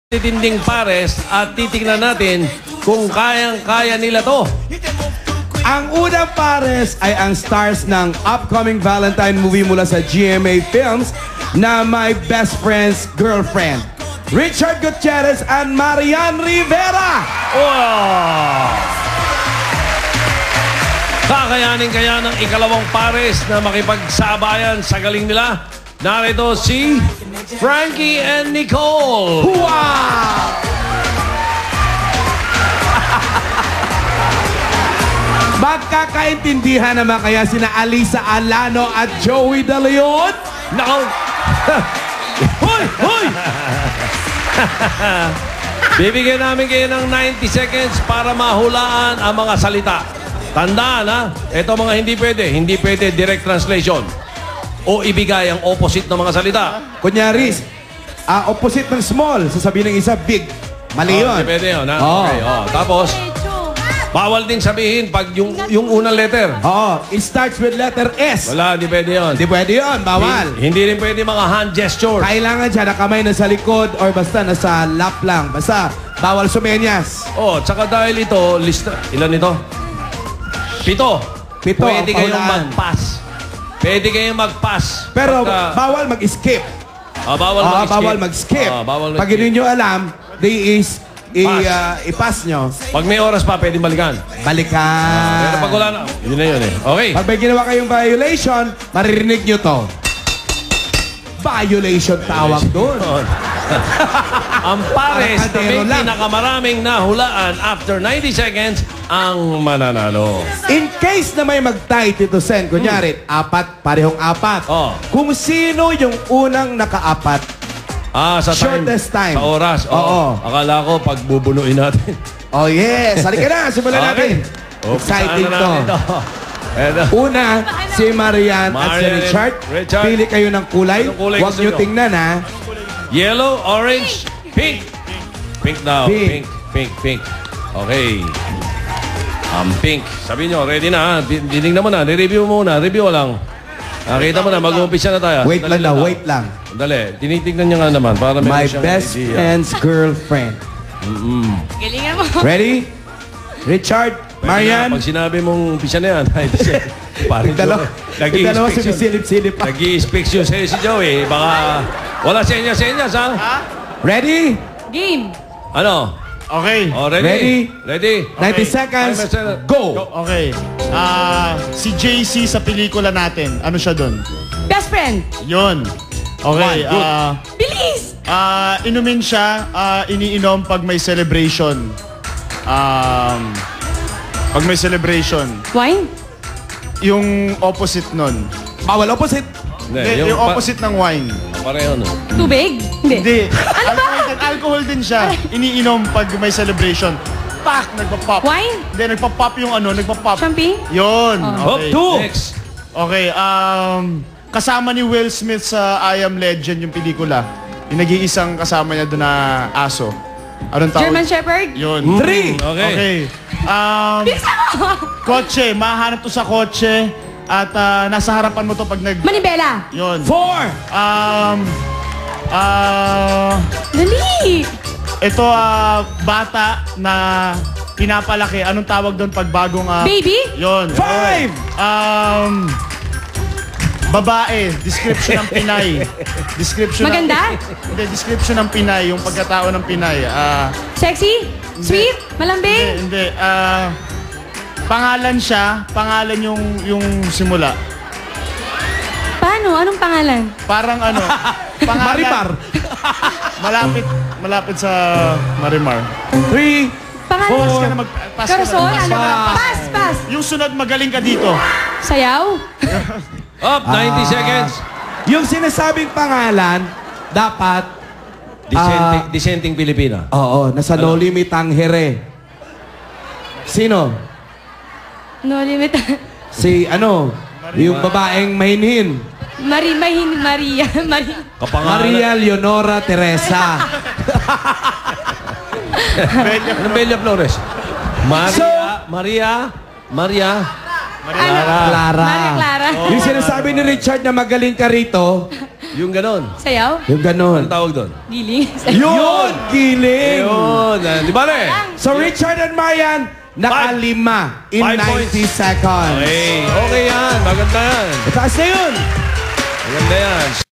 titinding pares at titignan natin kung kayang-kaya nila to. Ang unang pares ay ang stars ng upcoming Valentine movie mula sa GMA Films na My Best Friend's Girlfriend. Richard Gutierrez and Marian Rivera. Wow! Kakayanin kaya ng ikalawang pares na makipagsabayan sa galing nila? Narito si Frankie and Nicole. Wow! Magkakaintindihan naman kaya sina Alisa Alano at Joey De Leon? Nako! Hoy! Hoy! Bibigyan namin kayo ng 90 seconds para mahulaan ang mga salita. Tandaan ha, ito mga hindi pwede direct translation o ibigay ang opposite ng mga salita. Kunyari, opposite ng small, sasabihin ng isa big. Mali yun. Hindi pwede yun ha? Oh. Okay, tapos, bawal din sabihin pag yung unang letter. Oo, it starts with letter S. Wala, hindi pwede yun. Hindi pwede yun, bawal. Hindi rin pwede mga hand gesture. Kailangan siya na kamay na sa likod or basta nasa lap lang. Basta, bawal sumenyas. Tsaka dahil ito, lista, ilan ito? 7. Pwede kayong mag-pass. Pwede kayong mag-pass. Pero bawal mag-skip. Bawal mag-skip. Bawal Pag hindi nyo alam, i-pass nyo. Pag may oras pa, pwede balikan. Balikan. Pero pag wala na, yun na yun eh. Okay. Pag may ginawa kayong violation, maririnig nyo to. Violation tawag doon. Ang pares na may lang. pinakamaraming nahulaan after 90 seconds ang mananalo. In case na may mag-tie, Tito Sen, kunyari, parehong apat. Kung sino yung unang nakaapat, sa shortest time. Sa oras. Oo. Akala ko pag bubunuin natin. Oh yes, halika na, simulan natin. Exciting to. Una, si Marian at si Richard. Pili kayo ng kulay. Huwag nyo tingnan, ha? Yellow, orange, pink. Pink daw. Pink. Okay. Pink. Sabi nyo, ready na, ha? Dinignan mo na. Review muna. Review lang. Nakita mo na, mag-umpisa na tayo. Wait lang daw, wait lang. Dali. Tinitignan niya nga naman. Para My Best Friend's Girlfriend. Galingan mo. Ready? Richard, Marian. Pag sinabi mong umpisa na yan, Dalawa sumisilip-silip pa. Nag-i-speaks yun sa'yo si Joey. Baka wala senyas-senyas, ha? Ready? Game. Ano? Okay. Ready? 90 seconds. Go! Okay. Si JC sa pelikula natin, ano siya doon? Best friend. Yun. Okay. Bilis! Inumin siya, iniinom pag may celebration. Pag may celebration. Wine? Yung opposite nun. Bawal opposite. Hindi, yung opposite ng wine. Pareho, no? Tubig? Hindi. Ano ba? Alcohol din siya. Iniinom pag may celebration. Pak! Nagpa-pop. Wine? Hindi, nagpa-pop yung nagpa-pop. Champagne? Yun. Okay. Next. Okay, kasama ni Will Smith sa I Am Legend yung pelikula. Yung nag-iisang kasama niya doon na aso. Anong tawag? German Shepherd? Yun. 3. Okay. Bilisan mo! Kotse. Mahanap to sa kotse. At nasa harapan mo to pag Manibela. Yun. 4. Dali! Ito, bata na pinapalaki. Anong tawag doon pag bagong... Baby? Yun. 5. Babae. Description ng Pinay. Maganda? Hindi, description ng Pinay. Yung pagkatao ng Pinay. Sexy? Sweet? Malambing? Hindi. Pangalan siya. Pangalan yung simula. Paano? Anong pangalan? Parang pangalan. Marimar. Malapit sa Marimar. 3. Pangalan? Pass ka na mag-pass ka na. Karasol? Ano ba? Pass! Yung sunod, magaling ka dito. Sayaw? Up, 90 seconds. Yung sinasabing pangalan, dapat... Dissenting Pilipina. Oo, nasa No Limit ang here. Sino? No limit. Si yung babaeng mahinhin. Maria. Maria Leonora Teresa. Anong Bella Flores? Maria Clara. Maria Clara. Yung sinasabi ni Richard na magaling ka rito, Yung ganon. Sayaw? Yung ganon. Anong tawag doon? Giling? Yun! Giling! Yun. Di ba So Richard and Marian, nakalima in 5 90 points. seconds. Okay. Okay yan. Maganda yan. Taas na yun! Maganda yan.